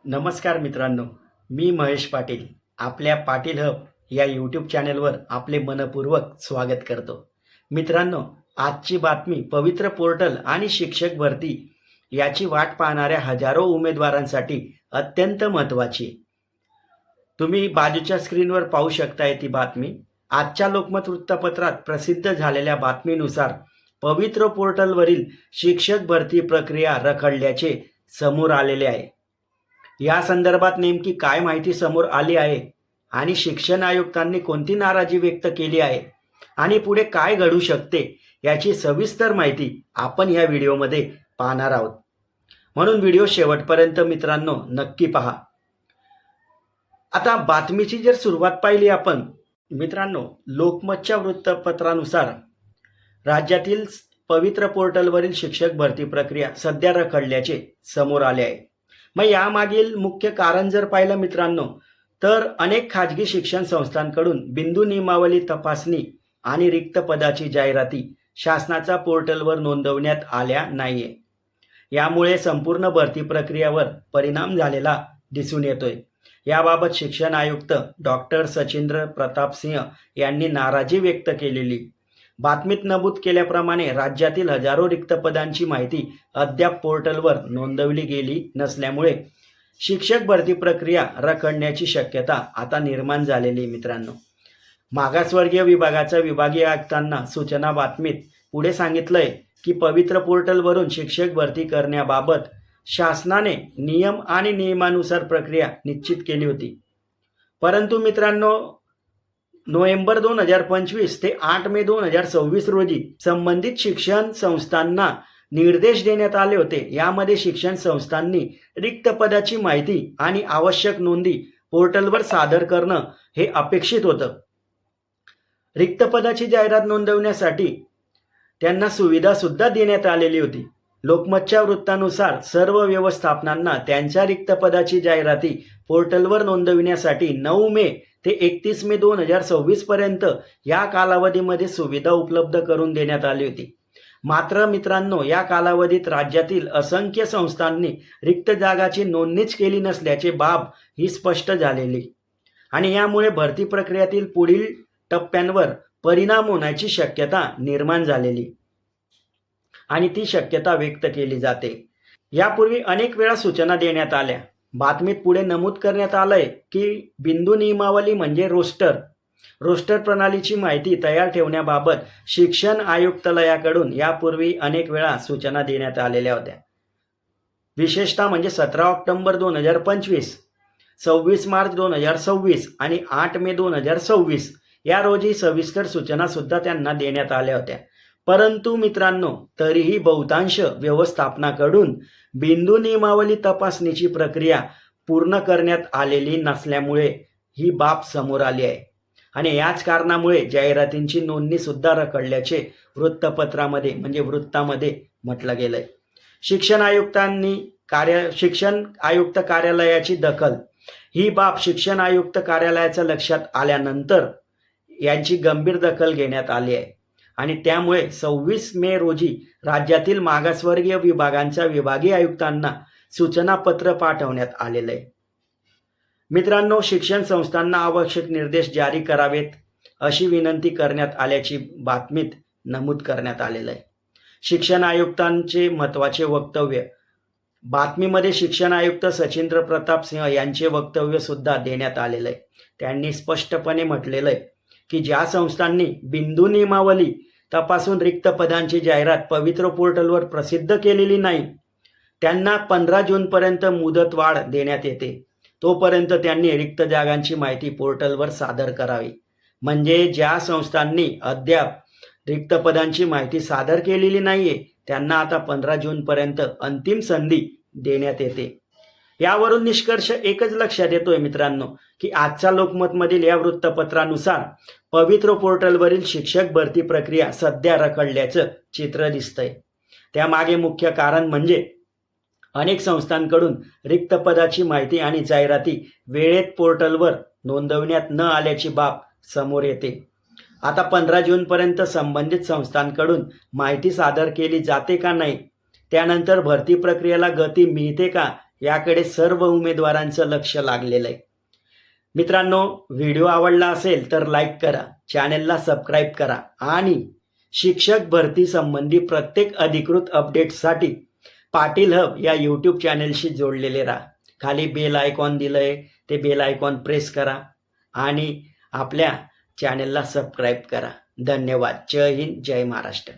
नमस्कार मित्रांनो, मी महेश पाटील. आपल्या पाटील हब या यूट्यूब चॅनलवर आपले मनपूर्वक स्वागत करतो. मित्रांनो, आजची बातमी पवित्र पोर्टल आणि शिक्षक भरती याची वाट पाहणाऱ्या हजारो उमेदवारांसाठी अत्यंत महत्त्वाची आहे. तुम्ही बाजूच्या स्क्रीनवर पाहू शकताय ती बातमी. आजच्या लोकमत वृत्तपत्रात प्रसिद्ध झालेल्या बातमीनुसार पवित्र पोर्टलवरील शिक्षक भरती प्रक्रिया रखडल्याचे समोर आलेले आहे. या संदर्भात नेमकी काय माहिती समोर आली आहे आणि शिक्षण आयुक्तांनी कोणती नाराजी व्यक्त केली आहे आणि पुढे काय घडू शकते याची सविस्तर माहिती आपण या व्हिडिओमध्ये पाहणार आहोत. म्हणून व्हिडिओ शेवटपर्यंत मित्रांनो नक्की पहा. आता बातमीची जर सुरुवात पाहिली आपण मित्रांनो, लोकमतच्या वृत्तपत्रानुसार राज्यातील पवित्र पोर्टलवरील शिक्षक भरती प्रक्रिया सध्या रखडल्याचे समोर आले आहे. मग यामागील मुख्य कारण जर पाहिलं मित्रांनो, तर अनेक खाजगी शिक्षण संस्थांकडून बिंदू नियमावली तपासणी आणि रिक्त पदाची जाहिराती शासनाच्या पोर्टलवर नोंदवण्यात आल्या नाहीये. यामुळे संपूर्ण भरती प्रक्रियेवर परिणाम झालेला दिसून येतोय. याबाबत शिक्षण आयुक्त डॉक्टर सचिंद्र प्रताप सिंह यांनी नाराजी व्यक्त केलेली. बातमीत नमूद केल्याप्रमाणे राज्यातील हजारो रिक्त पदांची माहिती अद्याप पोर्टलवर नोंदवली गेली नसल्यामुळे शिक्षक भरती प्रक्रिया रखडण्याची शक्यता आता निर्माण झालेली मित्रांनो. मागासवर्गीय विभागाच्या विभागीय आयुक्तांना सूचना बातमीत पुढे सांगितलंय की पवित्र पोर्टलवरून शिक्षक भरती करण्याबाबत शासनाने नियम आणि नियमानुसार प्रक्रिया निश्चित केली होती. परंतु मित्रांनो, नोव्हेंबर 2025 ते 8 मे 2026 रोजी संबंधित शिक्षण संस्थांना निर्देश देण्यात आले होते. यामध्ये शिक्षण संस्थांनी रिक्त पदाची माहिती आणि आवश्यक नोंदी पोर्टलवर सादर करणं हे अपेक्षित होतं. रिक्त पदाची जाहिरात नोंदवण्यासाठी त्यांना सुविधा सुद्धा देण्यात आलेली होती. लोकमतच्या वृत्तानुसार सर्व व्यवस्थापनांना त्यांच्या रिक्त पदाची जाहिराती पोर्टलवर नोंदविण्यासाठी 9 मे ते 31 मे 2026 पर्यंत या कालावधीमध्ये सुविधा उपलब्ध करून देण्यात आली होती. मात्र मित्रांनो, या कालावधीत राज्यातील असंख्य संस्थांनी रिक्त जागाची नोंदणीच केली नसल्याची बाब ही स्पष्ट झालेली आणि यामुळे भरती प्रक्रियेतील पुढील टप्प्यांवर परिणाम होण्याची शक्यता निर्माण झालेली आणि ती शक्यता व्यक्त केली जाते. यापूर्वी अनेक वेळा सूचना देण्यात आल्या. बातमीत पुढे नमूद करण्यात आलंय की बिंदू नियमावली म्हणजे रोस्टर प्रणालीची माहिती तयार ठेवण्याबाबत शिक्षण आयुक्तालयाकडून यापूर्वी अनेक वेळा सूचना देण्यात आलेल्या होत्या. विशेषतः म्हणजे 17 ऑक्टोबर 2025, 26 मार्च 2026 आणि 8 मे 2026 या रोजी सविस्तर सूचना सुद्धा त्यांना देण्यात आल्या होत्या. परंतु मित्रांनो, तरीही बहुतांश व्यवस्थापनाकडून बिंदू नियमावली तपासणीची प्रक्रिया पूर्ण करण्यात आलेली नसल्यामुळे ही बाब समोर आली आहे आणि याच कारणामुळे जाहिरातींची नोंदणी सुद्धा रखडल्याचे वृत्तपत्रामध्ये म्हणजे वृत्तामध्ये म्हटलं गेलंय. शिक्षण आयुक्त कार्यालयाची दखल ही बाब शिक्षण आयुक्त कार्यालयाच्या लक्षात आल्यानंतर यांची गंभीर दखल घेण्यात आली आहे आणि त्यामुळे 26 मे रोजी राज्यातील मागासवर्गीय विभागांच्या विभागीय आयुक्तांना सूचना पत्र पाठवण्यात आलेलं आहे. मित्रांनो, शिक्षण संस्थांना आवश्यक निर्देश जारी करावेत अशी विनंती करण्यात आल्याची बातमीत नमूद करण्यात आलेलं आहे. शिक्षण आयुक्तांचे महत्त्वाचे वक्तव्य बातमीमध्ये शिक्षण आयुक्त सचिंद्र प्रताप सिंह यांचे वक्तव्य सुद्धा देण्यात आलेलं आहे. त्यांनी स्पष्टपणे म्हटलेलं आहे की ज्या संस्थांनी बिंदू नियमावली तपासून रिक्त पदांची जाहिरात पवित्र पोर्टलवर प्रसिद्ध केलेली नाही त्यांना 15 जूनपर्यंत मुदतवाढ देण्यात येते. तोपर्यंत त्यांनी रिक्त जागांची माहिती पोर्टलवर सादर करावी. म्हणजे ज्या संस्थांनी अद्याप रिक्त पदांची माहिती सादर केलेली नाहीये त्यांना आता 15 जूनपर्यंत अंतिम संधी देण्यात येते. यावरून निष्कर्ष एकच लक्षात येतोय मित्रांनो की आजच्या लोकमतमधील या वृत्तपत्रानुसार पवित्र पोर्टलवरील शिक्षक भरती प्रक्रिया सध्या रखडल्याचं चित्र दिसतंय. त्यामागे मुख्य कारण म्हणजे अनेक संस्थांकडून रिक्त पदाची माहिती आणि जाहिराती वेळेत पोर्टलवर नोंदवण्यात न आल्याची बाब समोर येते. आता 15 जूनपर्यंत संबंधित संस्थांकडून माहिती सादर केली जाते का नाही, त्यानंतर भरती प्रक्रियेला गती मिळते का याकडे सर्व उमेदवारांचं लक्ष लागलेलं आहे. मित्रांनो, व्हिडिओ आवडला असेल तर लाईक करा, चॅनेलला सबस्क्राईब करा आणि शिक्षक भरती संबंधी प्रत्येक अधिकृत अपडेटसाठी पाटील हब या यूट्यूब चॅनेलशी जोडलेले राहा. खाली बेल आयकॉन दिलंय, ते बेल आयकॉन प्रेस करा आणि आपल्या चॅनेलला सबस्क्राईब करा. धन्यवाद. जय हिंद, जय महाराष्ट्र.